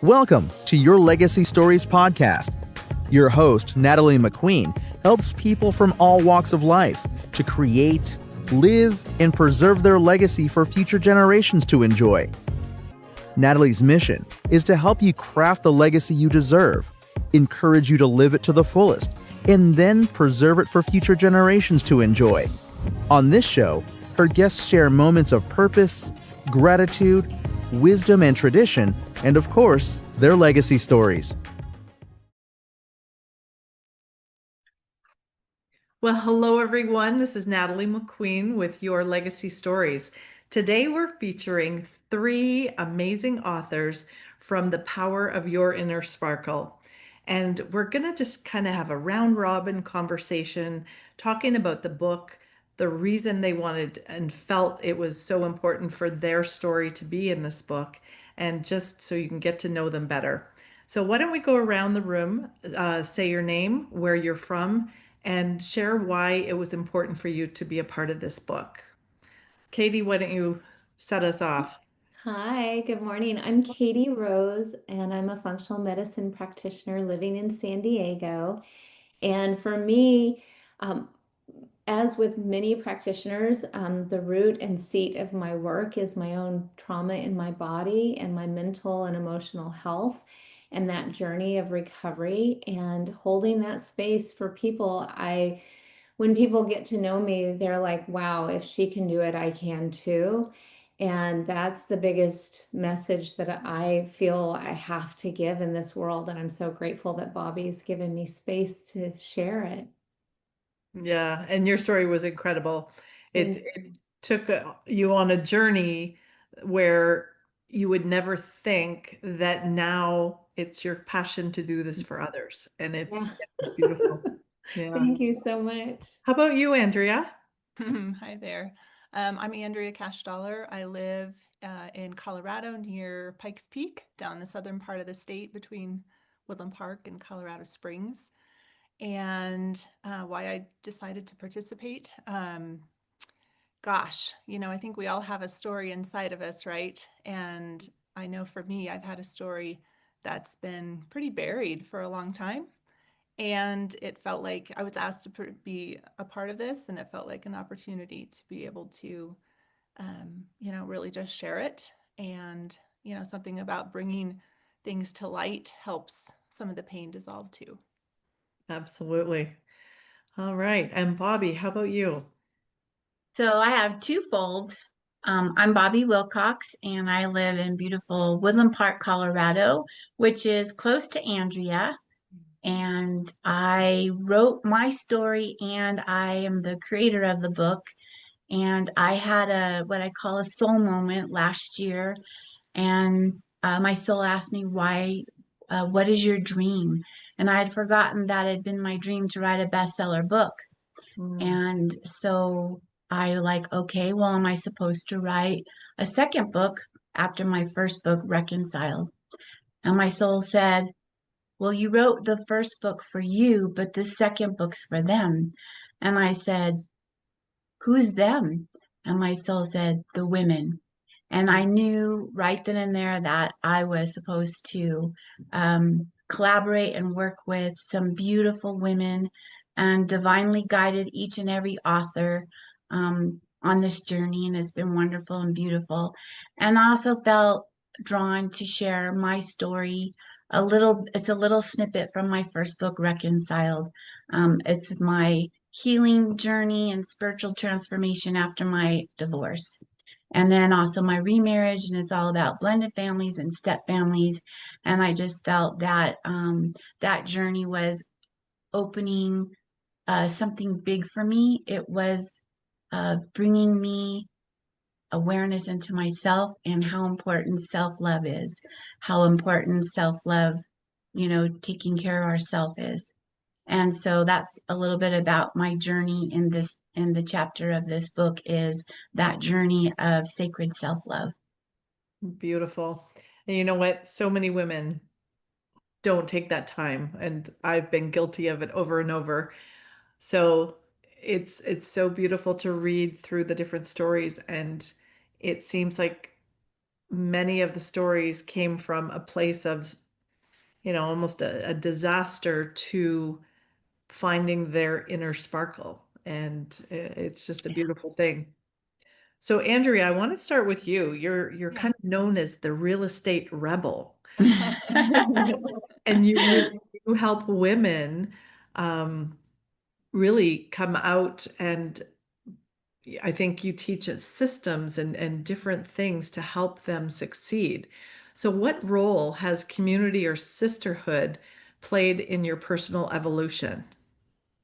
Welcome to Your Legacy Stories podcast. Your host, Natalie McQueen, helps people from all walks of life to create, live, and preserve their legacy for future generations to enjoy. Natalie's mission is to help you craft the legacy you deserve, encourage you to live it to the fullest, and then preserve it for future generations to enjoy. On this show, her guests share moments of purpose, gratitude, wisdom, and tradition, and of course, their legacy stories. Well, hello everyone. This is Natalie McQueen with Your Legacy Stories. Today we're featuring three amazing authors from The Power of Your Inner Sparkle. And we're going to just kind of have a round robin conversation talking about the book, the reason they wanted and felt it was so important for their story to be in this book, and just so you can get to know them better. So why don't we go around the room, say your name, where you're from, and share why it was important for you to be a part of this book. Katie, why don't you set us off? Hi, good morning. I'm Katy Rose, and I'm a functional medicine practitioner living in San Diego. And for me, as with many practitioners, the root and seat of my work is my own trauma in my body and my mental and emotional health, and that journey of recovery and holding that space for people. When people get to know me, they're like, wow, if she can do it, I can too. And that's the biggest message that I feel I have to give in this world. And I'm so grateful that Bobbi's given me space to share it. Yeah, and your story was incredible. It took you on a journey where you would never think that now it's your passion to do this for others. And Yeah. it's beautiful. Yeah. Thank you so much. How about you, Andrea? Hi there. I'm Andrea Cashdollar. I live in Colorado near Pikes Peak, down the southern part of the state between Woodland Park and Colorado Springs. And why I decided to participate, gosh, I think we all have a story inside of us, right? And I know for me, I've had a story that's been pretty buried for a long time. And it felt like I was asked to be a part of this, and it felt like an opportunity to be able to, really just share it. And, something about bringing things to light helps some of the pain dissolve too. Absolutely. All right. And Bobbi, how about you? So I have two folds. I'm Bobbi Wilcox, and I live in beautiful Woodland Park, Colorado, which is close to Andrea. And I wrote my story, and I am the creator of the book. And I had what I call a soul moment last year, and my soul asked me, "Why? What is your dream?" And I had forgotten that it had been my dream to write a bestseller book. And so I like, okay, well, am I supposed to write a second book after my first book, Reconciled? And my soul said, well, you wrote the first book for you, but the second book's for them. And I said, who's them? And my soul said, the women. And I knew right then and there that I was supposed to collaborate and work with some beautiful women and divinely guided each and every author on this journey. And it's been wonderful and beautiful. And I also felt drawn to share my story it's a little snippet from my first book, Reconciled. It's my healing journey and spiritual transformation after my divorce. And then also my remarriage, and it's all about blended families and step families. And I just felt that that journey was opening something big for me. It was bringing me awareness into myself and how important self-love is, how important self-love, taking care of ourselves is. And so that's a little bit about my journey in the chapter of this book is that journey of sacred self-love. Beautiful. And you know what? So many women don't take that time, and I've been guilty of it over and over. So it's so beautiful to read through the different stories, and it seems like many of the stories came from a place of, almost a disaster to finding their inner sparkle. And it's just a Yeah. beautiful thing. So Andrea, I want to start with you. You're Yeah. kind of known as the real estate rebel. And you help women really come out, and I think you teach us systems and different things to help them succeed. So what role has community or sisterhood played in your personal evolution?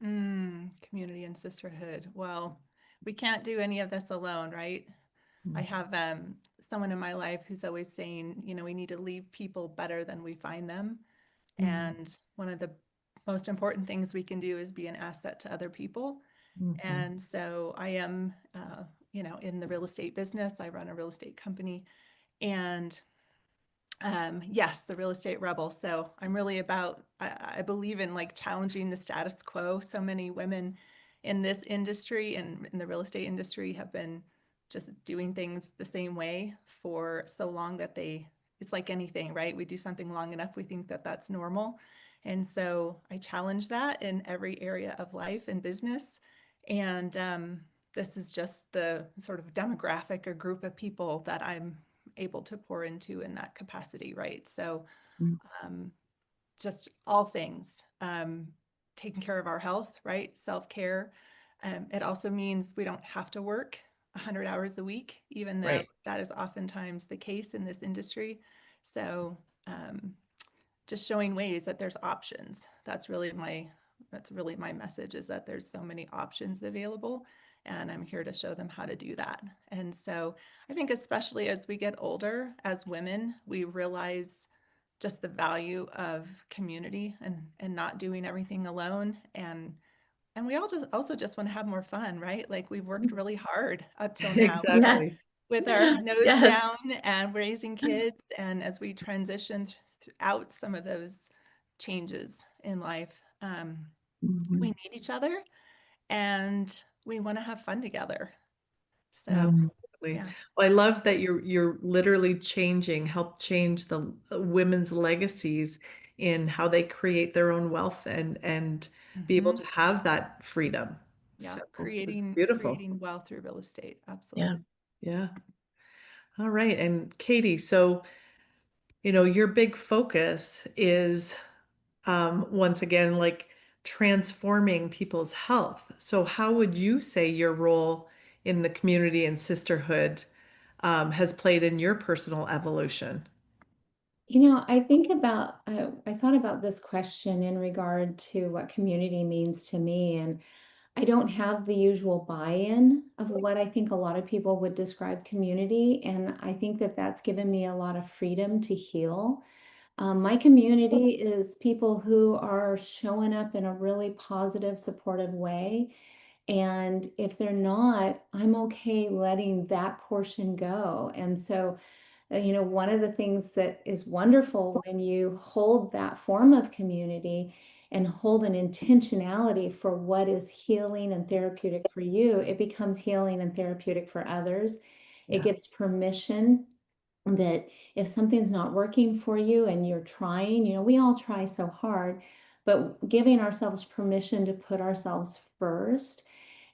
Community and sisterhood. Well, we can't do any of this alone, right? I have someone in my life who's always saying, we need to leave people better than we find them. And one of the most important things we can do is be an asset to other people. Mhm. And so I am, in the real estate business. I run a real estate company, and yes, the real estate rebel. So I'm really about, I believe in like challenging the status quo. So many women in this industry and in the real estate industry have been just doing things the same way for so long that it's like anything, right? We do something long enough, we think that that's normal. And so I challenge that in every area of life and business. And this is just the sort of demographic or group of people that I'm able to pour into in that capacity, right? So um, just all things, taking care of our health, right? Self-care. It also means we don't have to work 100 hours a week, even though Right. that is oftentimes the case in this industry. So just showing ways that there's options. That's really my message, is that there's so many options available, and I'm here to show them how to do that. And so I think especially as we get older, as women, we realize just the value of community and not doing everything alone. And we all just also just want to have more fun, right? Like we've worked really hard up till now Yes. Exactly. with our nose Yes. down and raising kids. And as we transition throughout some of those changes in life, we Mhm. need each other and we want to have fun together. So, Absolutely. yeah. Well, I love that you're literally help change the women's legacies in how they create their own wealth and be able Mhm. to have that freedom. Yeah, So it's creating beautiful. creating wealth through real estate. Yeah. Absolutely. Yeah. All right. And Katie, so your big focus is once again like transforming people's health. So how would you say your role in the community and sisterhood has played in your personal evolution? I thought about this question in regard to what community means to me. And I don't have the usual buy-in of what I think a lot of people would describe community. And I think that that's given me a lot of freedom to heal. My community is people who are showing up in a really positive, supportive way. And if they're not, I'm okay letting that portion go. And so one of the things that is wonderful when you hold that form of community and hold an intentionality for what is healing and therapeutic for you, it becomes healing and therapeutic for others. It Yeah. gives permission that if something's not working for you and you're trying, we all try so hard, but giving ourselves permission to put ourselves first.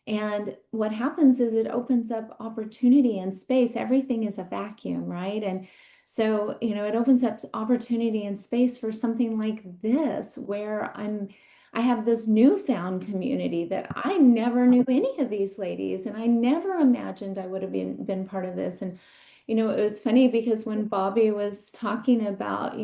And what happens is it opens up opportunity and space. Everything is a vacuum, right? And so, it opens up opportunity and space for something like this, where I have this newfound community that I never knew any of these ladies, and I never imagined I would have been part of this. And, it was funny because when Bobbi was talking about,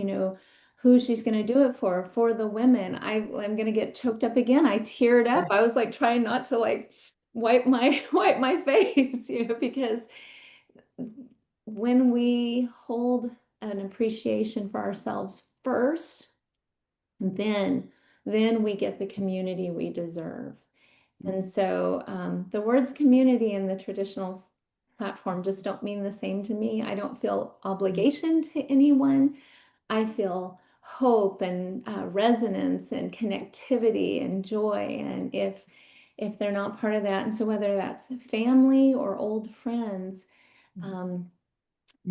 who she's going to do it for the women, I'm going to get choked up again. I teared up. I was like trying not to like wipe my face, because when we hold an appreciation for ourselves first, then we get the community we deserve. And so the words community in the traditional platform just don't mean the same to me. I don't feel obligation to anyone. I feel hope and resonance and connectivity and joy. And if they're not part of that, and so whether that's family or old friends, um,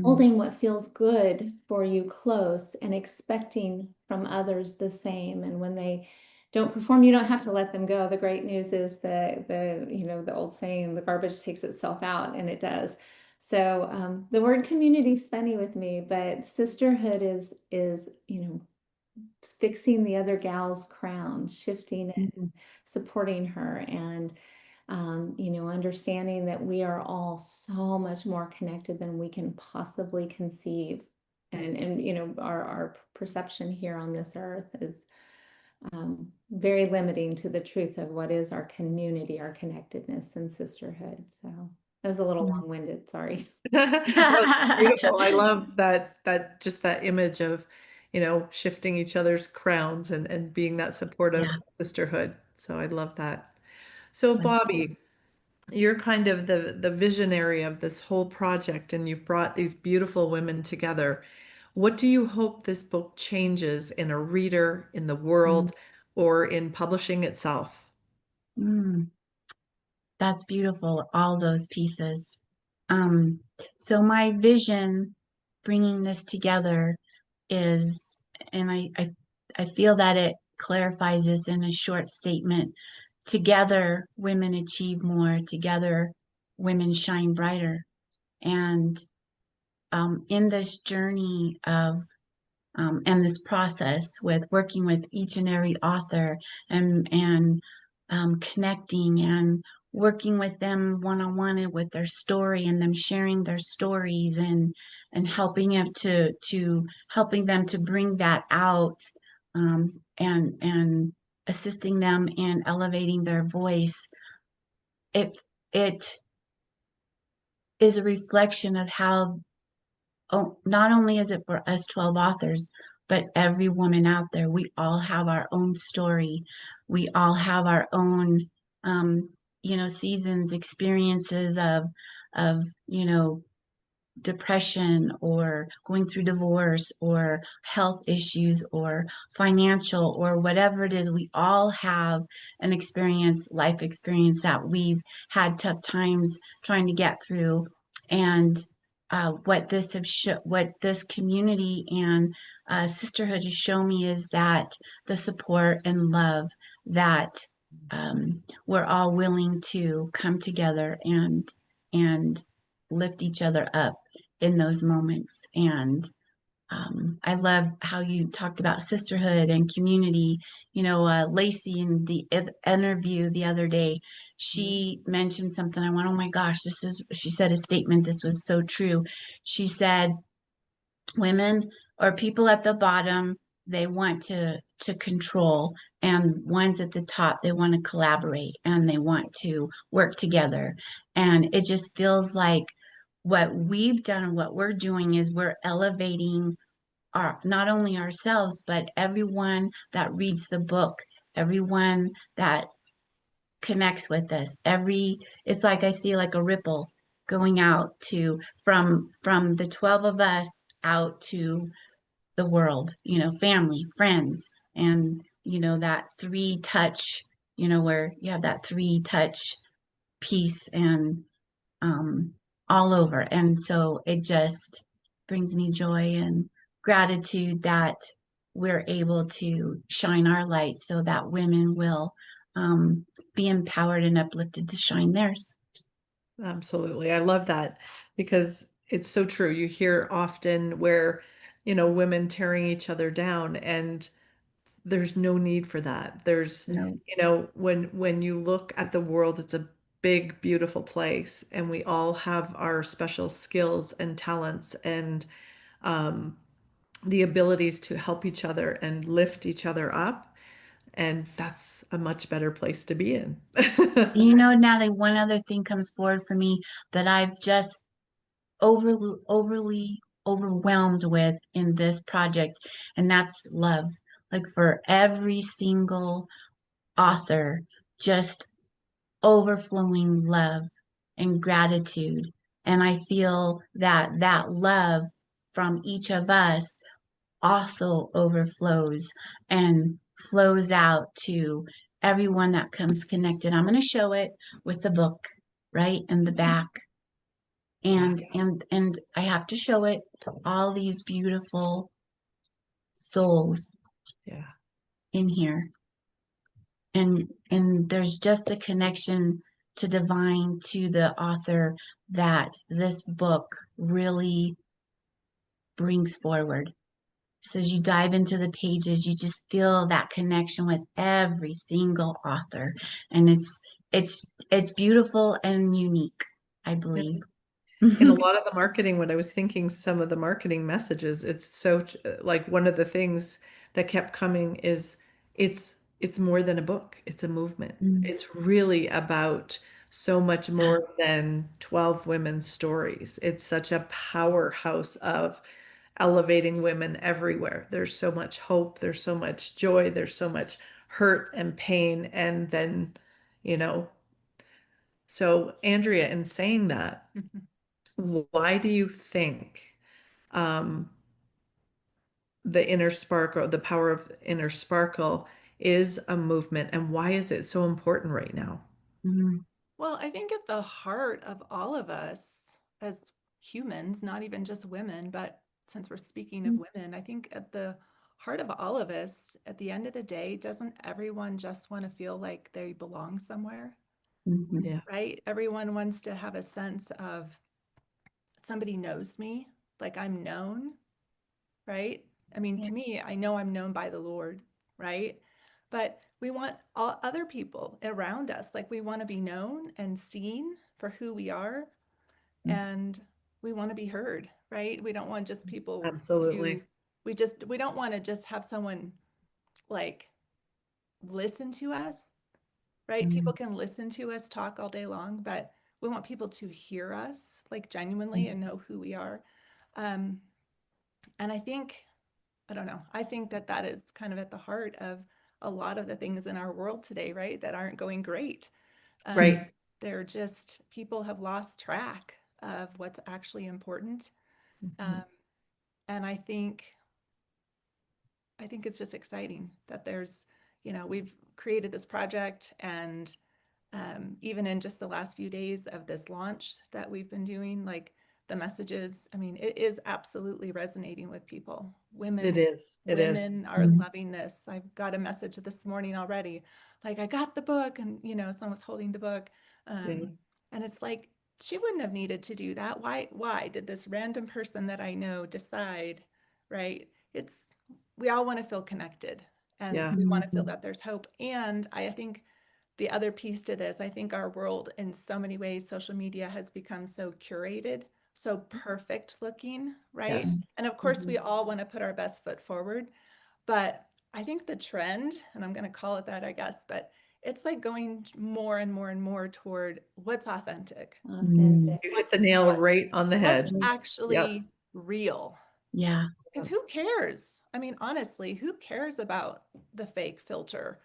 holding what feels good for you close and expecting from others the same. And when they don't perform, you don't have to let them go. The great news is the old saying, the garbage takes itself out, and it does. So the word community is funny with me, but sisterhood is fixing the other gal's crown, shifting it, supporting her, and understanding that we are all so much more connected than we can possibly conceive. And our perception here on this earth is very limiting to the truth of what is our community, our connectedness and sisterhood. So that was a little long-winded, sorry. That's beautiful. I love that just that image of, shifting each other's crowns and being that supportive Yeah, sisterhood. So I love that. So that's Bobbi, you're kind of the visionary of this whole project, and you've brought these beautiful women together. What do you hope this book changes in a reader, in the mm, world, or in publishing itself? mm, that's beautiful, all those pieces. Um, so my vision bringing this together is, and I feel that it clarifies this in a short statement. Together, women achieve more. Together, women shine brighter. And in this journey of and this process with working with each and every author and connecting and working with them one-on-one with their story and them sharing their stories and helping them to bring that out, um, and assisting them in elevating their voice. It is a reflection of how, oh, not only is it for us 12 authors, but every woman out there, we all have our own story. We all have our own, seasons, experiences of depression or going through divorce or health issues or financial or whatever it is. We all have an experience, life experience that we've had tough times trying to get through. And what this community and sisterhood has shown me is that the support and love that we're all willing to come together and lift each other up in those moments. And I love how you talked about sisterhood and community. Lacey in the interview the other day, she mentioned something. I went, oh my gosh, she said a statement. This was so true. She said, women or people at the bottom, they want to control, and ones at the top, they want to collaborate and they want to work together. And it just feels like what we've done and what we're doing is we're elevating our, not only ourselves, but everyone that reads the book, everyone that connects with us. It's like I see like a ripple going out to from the 12 of us out to the world, family, friends, and that three touch, where you have that three touch piece and um, all over. And so it just brings me joy and gratitude that we're able to shine our light so that women will be empowered and uplifted to shine theirs. Absolutely. I love that because it's so true. You hear often where, women tearing each other down, and there's no need for that. There's, No. when you look at the world, it's a big, beautiful place, and we all have our special skills and talents and um, the abilities to help each other and lift each other up. And that's a much better place to be in. Natalie, one other thing comes forward for me that I've just overly overwhelmed with in this project, and that's love. Like for every single author, just overflowing love and gratitude. And I feel that that love from each of us also overflows and flows out to everyone that comes connected. I'm going to show it with the book right in the back. and I have to show it, all these beautiful souls Yeah. in here. And there's just a connection to divine, to the author, that this book really brings forward. So as you dive into the pages, you just feel that connection with every single author. And it's beautiful and unique, I believe. In a lot of the marketing, when I was thinking some of the marketing messages, it's so like one of the things that kept coming is it's more than a book, it's a movement. It's really about so much more than 12 women's stories. It's such a powerhouse of elevating women everywhere. There's so much hope, there's so much joy, there's so much hurt and pain, and then, you know, so Andrea, in saying that, why do you think um, the inner sparkle, the power of inner sparkle is a movement, and why is it so important right now? Well, I think at the heart of all of us as humans, not even just women, but since we're speaking of women, I think at the heart of all of us, at the end of the day, doesn't everyone just want to feel like they belong somewhere? Yeah. Right? Everyone wants to have a sense of somebody knows me, like I'm known, right? I mean, to me, I know I'm known by the Lord, right? But we want all other people around us, like we want to be known and seen for who we are, and we want to be heard, right? We don't want just people Absolutely. to, we don't want to just have someone like listen to us, right? People can listen to us talk all day long, but we want people to hear us like genuinely and know who we are. Um, and I don't know, I think that that is kind of at the heart of a lot of the things in our world today, right? That aren't going great. Right. They're just, people have lost track of what's actually important. And I think it's just exciting that there's, we've created this project, and even in just the last few days of this launch that we've been doing, like the messages, I mean, it is absolutely resonating with people. It is. It is. Women are loving this. I've got a message this morning already, like I got the book, and someone was holding the book, and it's like she wouldn't have needed to do that. Why did this random person that I know decide? Right? We all want to feel connected, and we want to feel that there's hope. And I think the other piece to this, I think our world in so many ways, social media has become so curated, so perfect looking, right? Yes. And of course, we all want to put our best foot forward. But I think the trend, and I'm going to call it that, I guess, but it's like going more and more and more toward what's authentic. Authentic. You hit the nail right on the head. What's actually real. Yeah. Because who cares? I mean, honestly, who cares about the fake filter,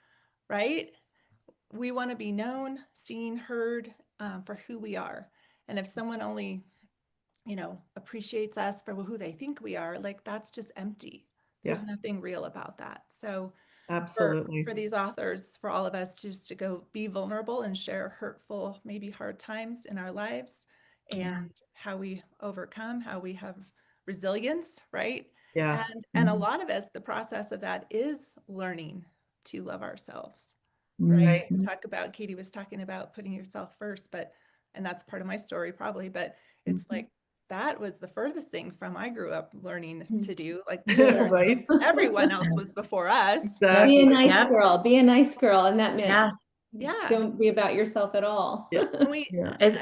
right? We want to be known, seen, heard for who we are. And if someone only, appreciates us for who they think we are, like that's just empty. There's nothing real about that. So Absolutely. for these authors, for all of us, just to go be vulnerable and share hurtful, maybe hard times in our lives, and how we overcome, how we have resilience, right? Yeah. And a lot of us, the process of that is learning to love ourselves. Right. Katie was talking about putting yourself first, and that's part of my story probably, but it's like, that was the furthest thing from I grew up learning to do, like Right. everyone else was before us. Exactly. Be a nice girl. Be a nice girl. And that meant Yeah. don't be about yourself at all.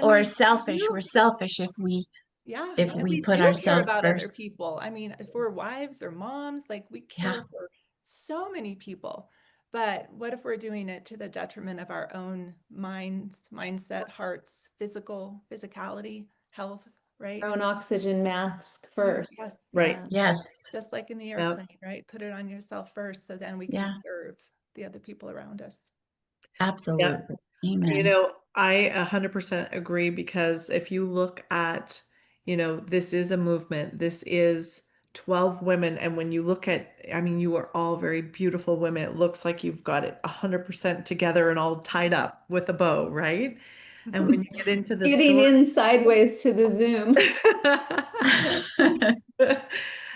Or selfish. We're selfish if we put do care ourselves about other first. people. I mean, if we're wives or moms, like we care for so many people. But what if we're doing it to the detriment of our own minds, mindset, hearts, physicality, health, right? Our own oxygen mask first. Yes. Right. Yes. Just like in the airplane, right? Put it on yourself first, so then we can serve the other people around us. Absolutely. Amen. I 100% agree, because if you look at, this is a movement. This is 12 women. And when you look at, I mean, you are all very beautiful women. It looks like you've got it 100% together and all tied up with a bow, right? And when you get into the Getting story, in sideways to the Zoom.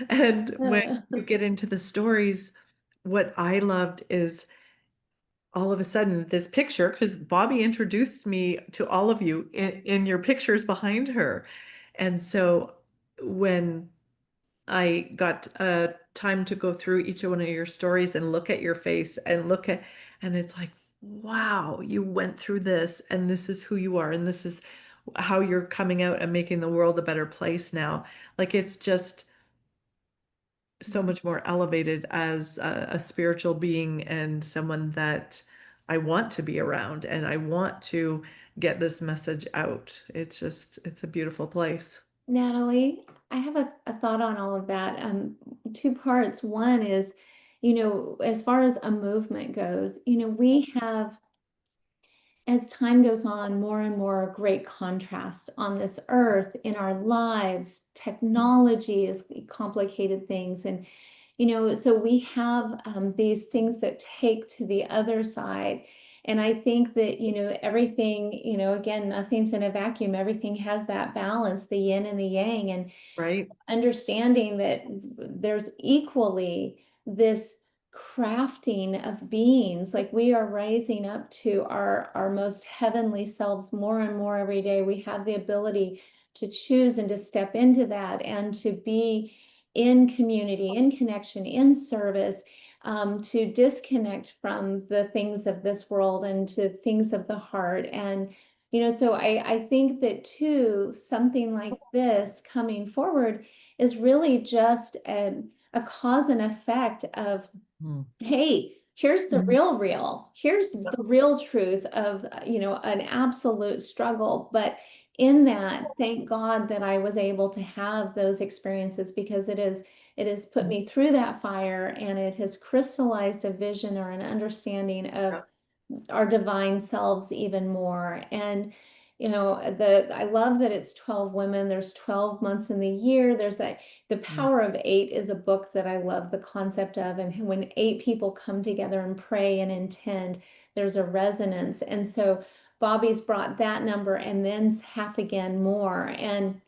and when you get into the stories, what I loved is all of a sudden this picture, because Bobbi introduced me to all of you in your pictures behind her. And so when I got time to go through each one of your stories and look at your face and and it's like, wow, you went through this and this is who you are and this is how you're coming out and making the world a better place now. Like it's just so much more elevated as a spiritual being and someone that I want to be around and I want to get this message out. It's a beautiful place. Natalie, I have a thought on all of that. Two parts. One is, as far as a movement goes, we have, as time goes on, more and more great contrast on this earth in our lives. Technology is complicated things. And, so we have these things that take to the other side. And I think that, everything, again, nothing's in a vacuum. Everything has that balance, the yin and the yang. And Right? understanding that there's equally this crafting of beings, like we are rising up to our most heavenly selves more and more every day. We have the ability to choose and to step into that and to be in community, in connection, in service, to disconnect from the things of this world and to things of the heart. And so I think that too, something like this coming forward is really just a cause and effect of, Mm. hey, here's the Mhm. real. Here's the real truth of, an absolute struggle. But in that, thank God that I was able to have those experiences because it has put me through that fire and it has crystallized a vision or an understanding of our divine selves even more. And I love that it's 12 women. There's 12 months in the year. There's that The Power of Eight is a book that I love the concept of. And when 8 people come together and pray and intend, there's a resonance. And so Bobbi's brought that number and then half again more. And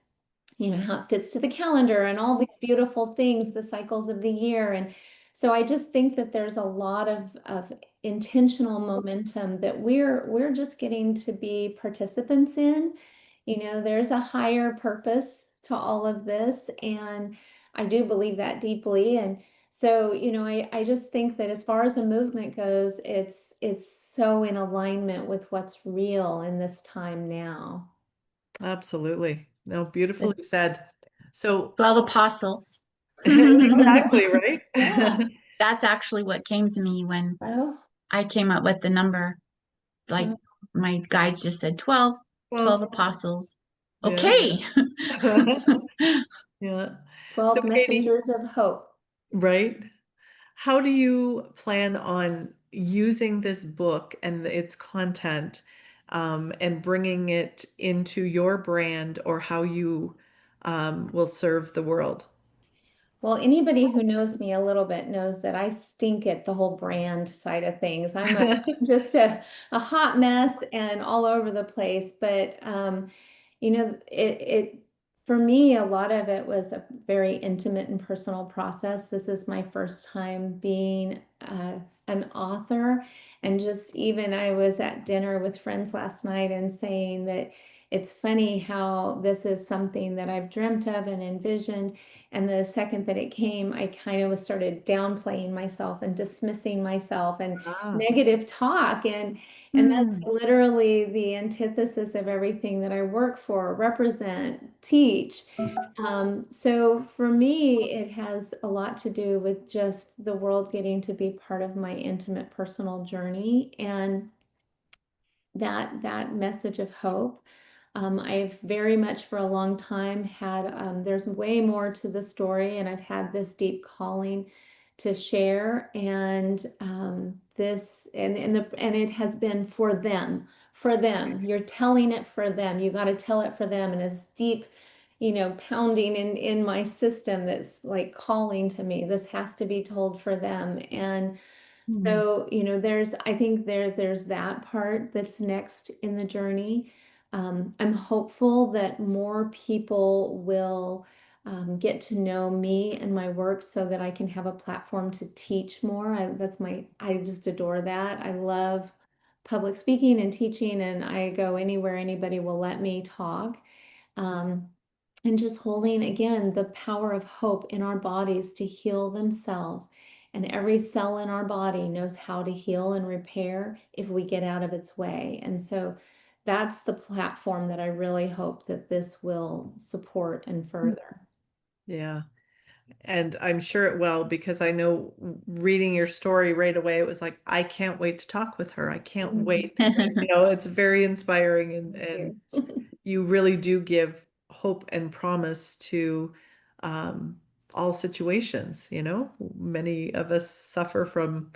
how it fits to the calendar and all these beautiful things, the cycles of the year. And so I just think that there's a lot of intentional momentum that we're just getting to be participants in. There's a higher purpose to all of this, and I do believe that deeply. And so, I just think that as far as a movement goes, it's so in alignment with what's real in this time now. Absolutely. No, beautifully said. So 12 apostles. exactly, right? Yeah. That's actually what came to me when Oh, I came up with the number. Like oh, my guides just said 12, Well, 12 apostles. yeah. Okay. Yeah. So 12 Katie, messengers of hope. right? How do you plan on using this book and its content and bringing it into your brand or how you will serve the world? Well, anybody who knows me a little bit knows that I stink at the whole brand side of things. Just a hot mess and all over the place. But it for me, a lot of it was a very intimate and personal process. This is my first time being an author, and just even I was at dinner with friends last night and saying that it's funny how this is something that I've dreamt of and envisioned. And the second that it came, I kind of started downplaying myself and dismissing myself and Ah. negative talk. And that's literally the antithesis of everything that I work for, represent, teach. So for me, it has a lot to do with just the world getting to be part of my intimate personal journey and that message of hope. I've very much for a long time had, there's way more to the story, and I've had this deep calling to share. And and it has been for them, for them. You're telling it for them. You got to tell it for them. And it's deep, pounding in my system that's like calling to me. This has to be told for them. And so, I think there's that part that's next in the journey. I'm hopeful that more people will get to know me and my work so that I can have a platform to teach more. I just adore that. I love public speaking and teaching, and I go anywhere anybody will let me talk. Um, and just holding again the power of hope in our bodies to heal themselves. And every cell in our body knows how to heal and repair if we get out of its way. And so that's the platform that I really hope that this will support and further. Yeah. And I'm sure it will, because I know reading your story right away, it was like, I can't wait to talk with her. I can't wait. It's very inspiring, and you really do give hope and promise to all situations. Many of us suffer from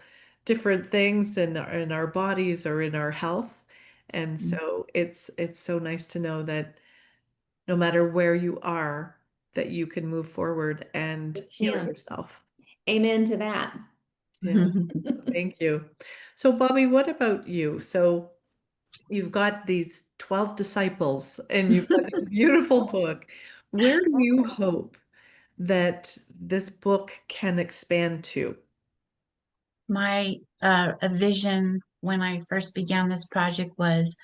different things in our bodies or in our health. And so it's so nice to know that no matter where you are, that you can move forward and heal can. yourself. Amen to that. Yeah. Thank you. So, Bobbi, what about you? So you've got these 12 disciples and you've got this beautiful book. Where do you hope that this book can expand to? My a vision when I first began this project was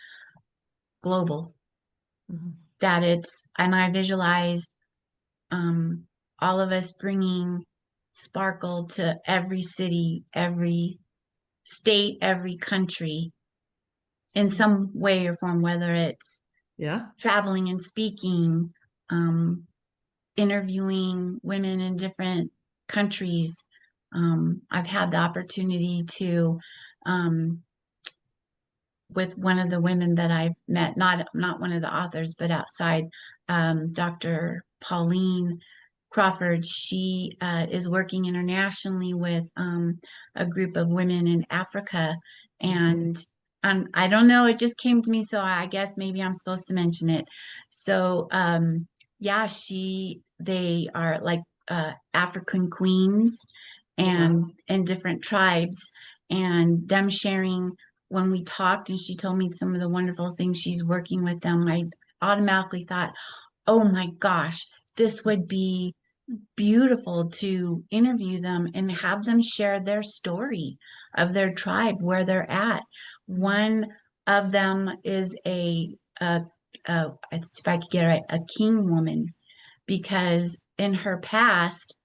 global. Mhm. That and I visualized um, all of us bringing sparkle to every city, every state, every country in some way or form, whether it's Yeah. traveling and speaking, um, interviewing women in different countries. I've had the opportunity to, with one of the women that I've met, not one of the authors, but outside, Dr. Pauline Crawford. She is working internationally with a group of women in Africa, and I don't know, it just came to me, so I guess maybe I'm supposed to mention it. So yeah, they are like African queens Wow. and different tribes, and them sharing. When we talked and she told me some of the wonderful things she's working with them, I automatically thought, oh my gosh, this would be beautiful to interview them and have them share their story of their tribe, where they're at. One of them is if I could get it right, a king woman, because in her past,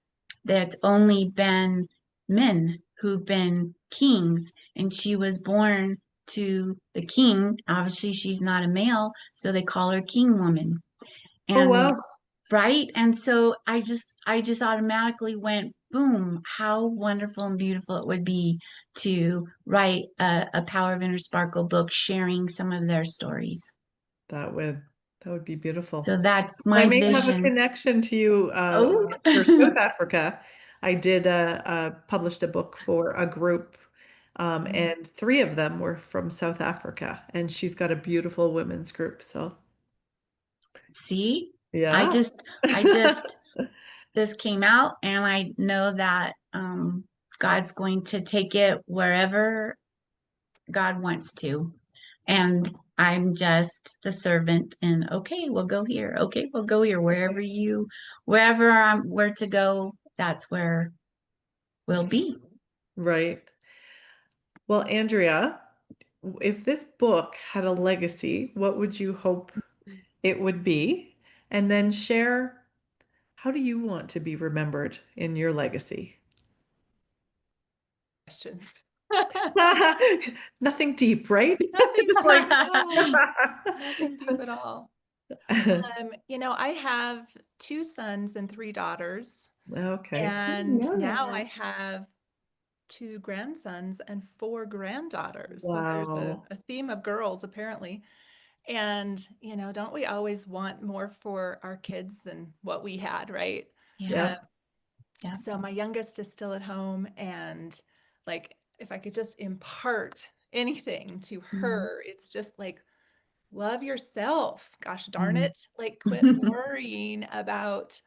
there's only been men who've been kings, and she was born to the king. Obviously, she's not a male, so they call her king woman. Oh, And wow. right, and so I just automatically went, boom, how wonderful and beautiful it would be to write a Power of Inner Sparkle book sharing some of their stories. That would be beautiful. So that's I my may have a vision. connection to you Oh, for South Africa. I did published a book for a group, and three of them were from South Africa, and she's got a beautiful women's group. So see, I yeah. just, I just, this came out, and I know that God's going to take it wherever God wants to. And I'm just the servant, and okay, we'll go here. Okay, we'll go here. Wherever where to go, that's where we'll be. Right. Well, Andrea, if this book had a legacy, what would you hope it would be? And then share, how do you want to be remembered in your legacy? Questions. Nothing deep, right? Nothing Just like deep at all. Nothing deep at all. I have 2 sons and 3 daughters, Okay. and know now I that. have 2 grandsons and 4 granddaughters. So there's a, Wow. a theme of girls apparently. And, don't we always want more for our kids than what we had, right? Yeah, Um, Yep. yeah. so my youngest is still at home, and like if I could just impart anything to Mhm. her, it's just like love yourself. Gosh darn Mhm. it. Like quit worrying about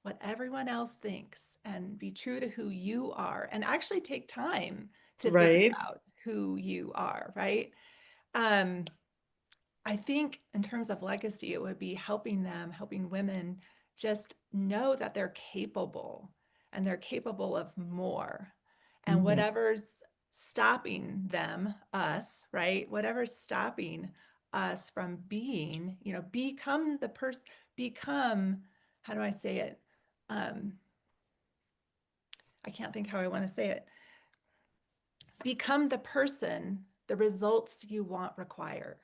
what everyone else thinks and be true to who you are and actually take time to figure Right. out who you are, right? Um, I think in terms of legacy, it would be helping women just know that they're capable and they're capable of more. And whatever's stopping them, us, right? Whatever's stopping us from being, become the person, become, how do I say it? I can't think how I want to say it. Become the person the results you want require.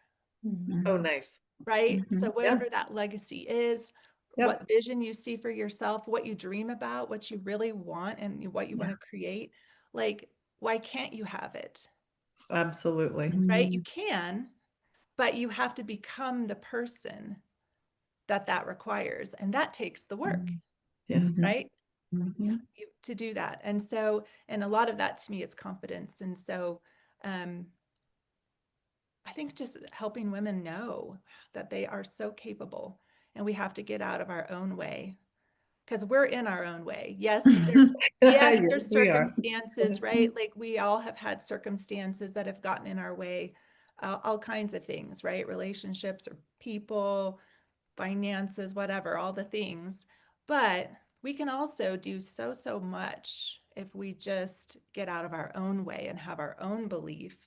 Oh, nice. Right? Mhm. So whatever that legacy is, Yep. what vision you see for yourself, what you dream about, what you really want and what you want to create, like, why can't you have it? Absolutely. Right? You can, but you have to become the person that requires. And that takes the work, Yeah. right? Mhm. To do that. And so, and a lot of that to me is confidence. And so, I think just helping women know that they are so capable and we have to get out of our own way because we're in our own way. Yes, there's We are. circumstances, right? Like we all have had circumstances that have gotten in our way, all kinds of things, right? Relationships or people, finances, whatever, all the things. But we can also do so much if we just get out of our own way and have our own belief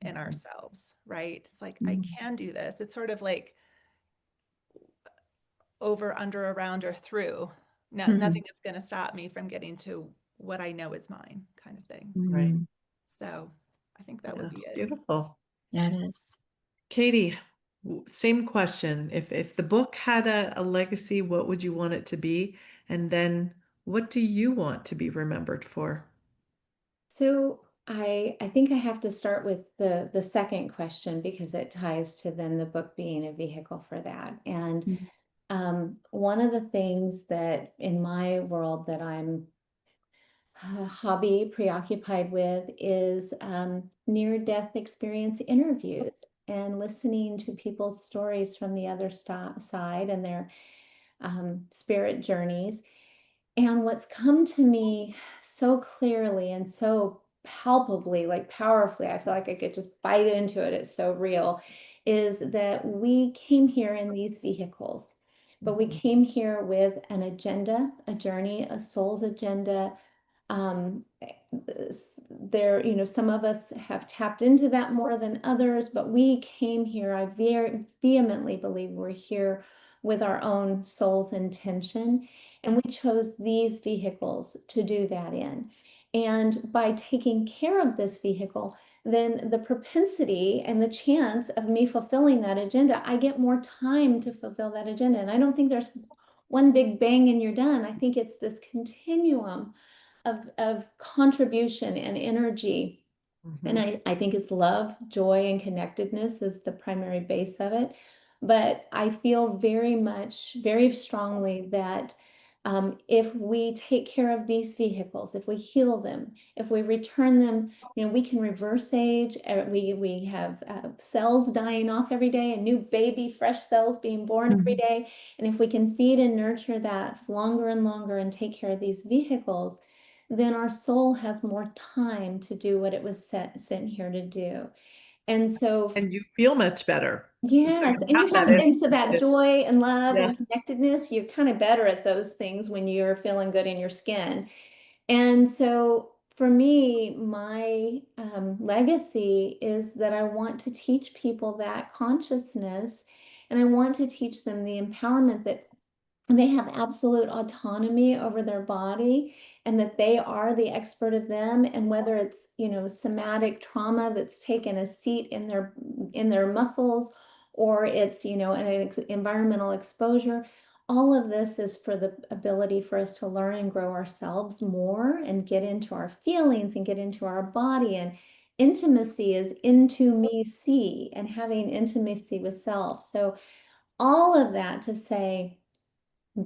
in ourselves, right? It's like, I can do this. It's sort of like over, under, around, or through. No, nothing is going to stop me from getting to what I know is mine, kind of thing. Right. So I think that would be it. Beautiful. That is. Katy, same question. If the book had a legacy, what would you want it to be? And then what do you want to be remembered for? So I think I have to start with the second question because it ties to then the book being a vehicle for that. And one of the things that in my world that I'm hobby preoccupied with is near-death experience interviews and listening to people's stories from the other side and their spirit journeys. And what's come to me so clearly and so palpably, like powerfully, I feel like I could just bite into it, it's so real, is that we came here in these vehicles, but we came here with an agenda, a journey, a soul's agenda. There, some of us have tapped into that more than others, but we came here, I very vehemently believe we're here with our own soul's intention. And we chose these vehicles to do that in. And by taking care of this vehicle, then the propensity and the chance of me fulfilling that agenda, I get more time to fulfill that agenda. And I don't think there's one big bang and you're done. I think it's this continuum of contribution and energy. And I think it's love, joy, and connectedness is the primary base of it. But I feel very much, very strongly that if we take care of these vehicles, if we heal them, if we return them, we can reverse age. We have cells dying off every day, and new baby, fresh cells being born every day. And if we can feed and nurture that longer and longer and take care of these vehicles, then our soul has more time to do what it was sent here to do. And so, And you feel much better. yes, So and you have, that and so that joy and love Yeah. and connectedness, you're kind of better at those things when you're feeling good in your skin. And so for me, my legacy is that I want to teach people that consciousness, and I want to teach them the empowerment that they have absolute autonomy over their body and that they are the expert of them. And whether it's somatic trauma that's taken a seat in their muscles, or it's an environmental exposure, all of this is for the ability for us to learn and grow ourselves more and get into our feelings and get into our body. And intimacy is into me see, and having intimacy with self. So all of that to say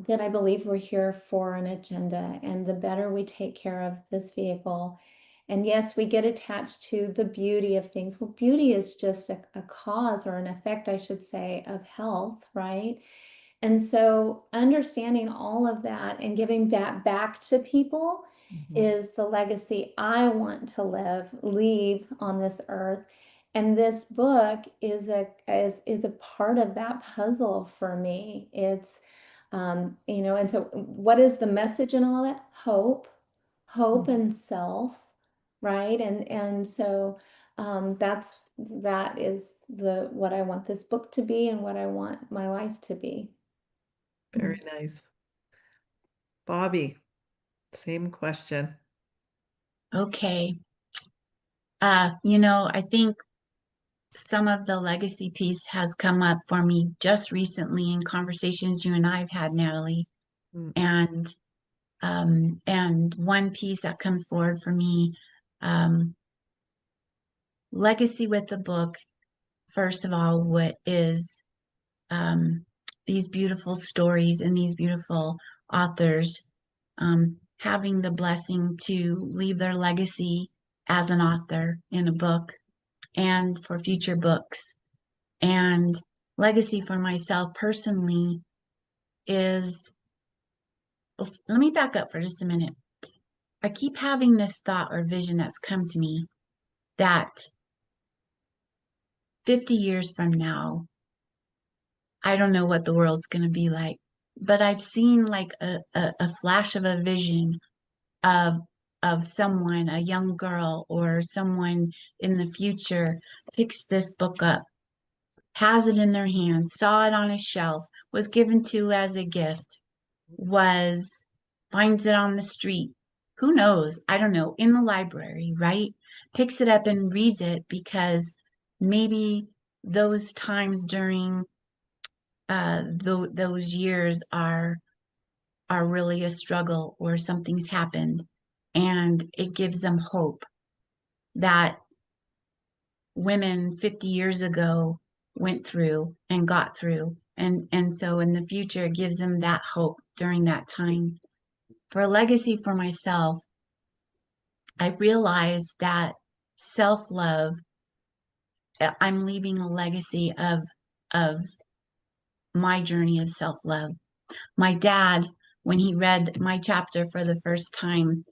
that I believe we're here for an agenda, and the better we take care of this vehicle. And yes, we get attached to the beauty of things. Well, beauty is just a cause, or an effect, I should say, of health, right? And so understanding all of that and giving that back to people is the legacy I want to leave on this earth. And this book is a part of that puzzle for me. It's, and so what is the message in all that? Hope and self, right? And so that is what I want this book to be and what I want my life to be. Very nice. Bobbi, same question. Okay. I think some of the legacy piece has come up for me just recently in conversations you and I have had, Natalie. Mm. And one piece that comes forward for me, legacy with the book, first of all, what is these beautiful stories and these beautiful authors having the blessing to leave their legacy as an author in a book and for future books. And legacy for myself personally is, let me back up for just a minute. I keep having this thought or vision that's come to me that 50 years from now, I don't know what the world's going to be like, but I've seen like a flash of a vision of someone, a young girl or someone in the future picks this book up, has it in their hands, saw it on a shelf, was given to as a gift, finds it on the street. Who knows? I don't know, in the library, right? Picks it up and reads it because maybe those times during those years are really a struggle or something's happened, and it gives them hope that women 50 years ago went through and got through, and so in the future it gives them that hope during that time. For a legacy for myself, I realized that self-love, I'm leaving a legacy of my journey of self-love. My dad, when he read my chapter for the first time,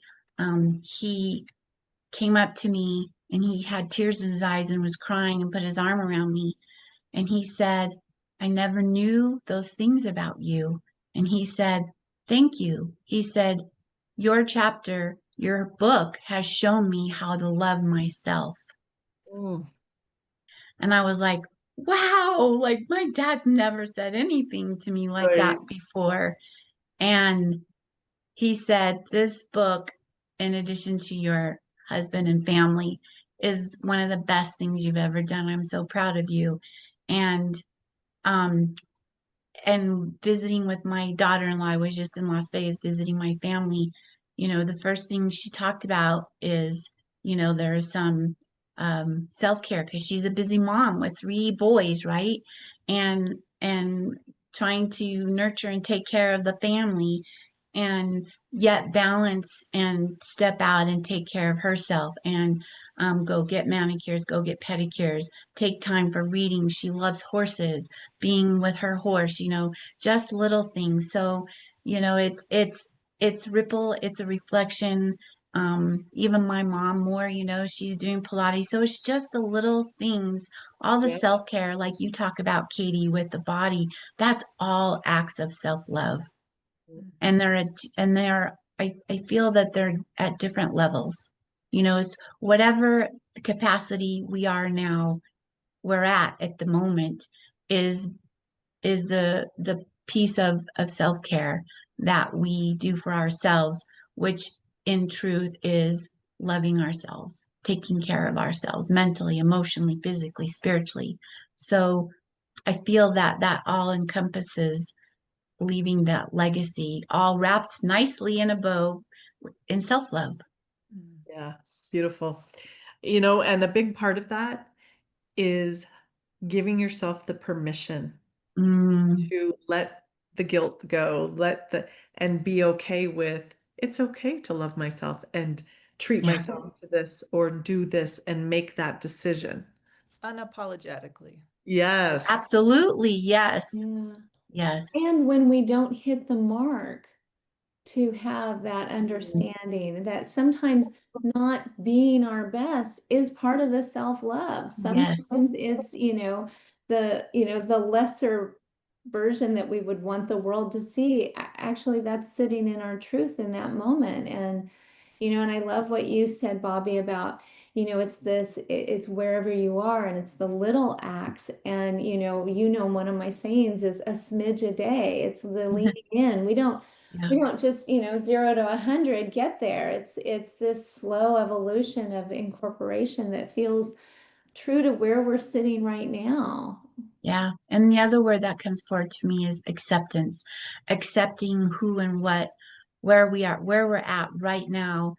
he came up to me and he had tears in his eyes and was crying and put his arm around me. And he said, I never knew those things about you. And he said, thank you. He said, your chapter, your book has shown me how to love myself. Mm. And I was like, wow, like my dad's never said anything to me like that before. And he said, this book, in addition to your husband and family, is one of the best things you've ever done. I'm so proud of you. And visiting with my daughter-in-law, I was just in Las Vegas visiting my family. The first thing she talked about is, there's some self-care because she's a busy mom with 3 boys, right? And trying to nurture and take care of the family, and yet balance and step out and take care of herself, and go get manicures, go get pedicures, take time for reading. She loves horses, being with her horse, just little things. So, it's ripple, it's a reflection. Even my mom more, she's doing Pilates. So it's just the little things, all the self-care, like you talk about, Katy, with the body, that's all acts of self-love. And I feel that they're at different levels. It's whatever the capacity we are now, we're at the moment, is the piece of self-care that we do for ourselves, which in truth is loving ourselves, taking care of ourselves mentally, emotionally, physically, spiritually. So I feel that all encompasses leaving that legacy all wrapped nicely in a bow in self-love. Yeah, beautiful. And a big part of that is giving yourself the permission to let the guilt go, and be okay with, it's okay to love myself and treat Yeah. myself to this or do this and make that decision. Unapologetically. Yes. Absolutely. Yes. Yeah. Yes. And when we don't hit the mark, to have that understanding that sometimes not being our best is part of the self-love. Sometimes Yes. it's, the lesser version that we would want the world to see. Actually, that's sitting in our truth in that moment. And I love what you said, Bobbi, about, it's wherever you are, and it's the little acts. And, one of my sayings is a smidge a day. It's the leaning in. We don't just, 0 to 100 get there. It's this slow evolution of incorporation that feels true to where we're sitting right now. Yeah. And the other word that comes forward to me is acceptance, accepting who and what, where we're at right now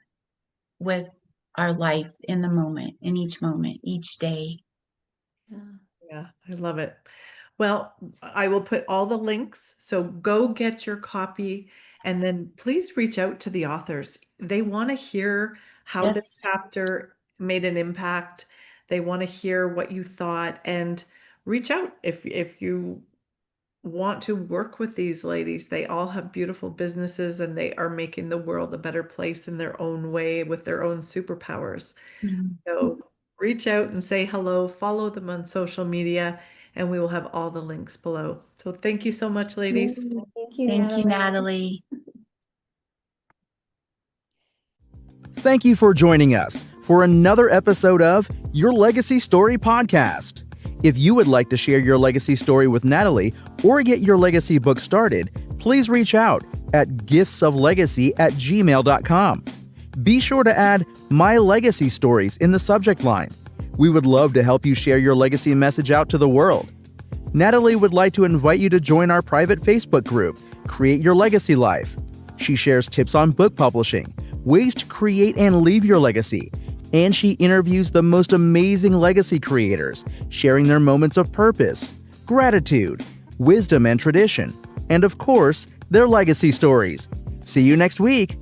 with our life in the moment, in each moment, each day. Yeah. Yeah, I love it. Well, I will put all the links. So go get your copy and then please reach out to the authors. They want to hear how this Yes. chapter made an impact. They want to hear what you thought, and reach out if you want to work with these ladies. They all have beautiful businesses and they are making the world a better place in their own way with their own superpowers. Mhm. So reach out and say hello, follow them on social media, and we will have all the links below. So thank you so much, ladies. Thank you, Thank you, Natalie. Natalie. Thank you for joining us for another episode of Your Legacy Story Podcast. If you would like to share your legacy story with Natalie or get your legacy book started, please reach out at giftsoflegacy@gmail.com. Be sure to add My Legacy Stories in the subject line. We would love to help you share your legacy message out to the world. Natalie would like to invite you to join our private Facebook group, Create Your Legacy Life. She shares tips on book publishing, ways to create and leave your legacy, and she interviews the most amazing legacy creators, sharing their moments of purpose, gratitude, wisdom, and tradition, and of course, their legacy stories. See you next week.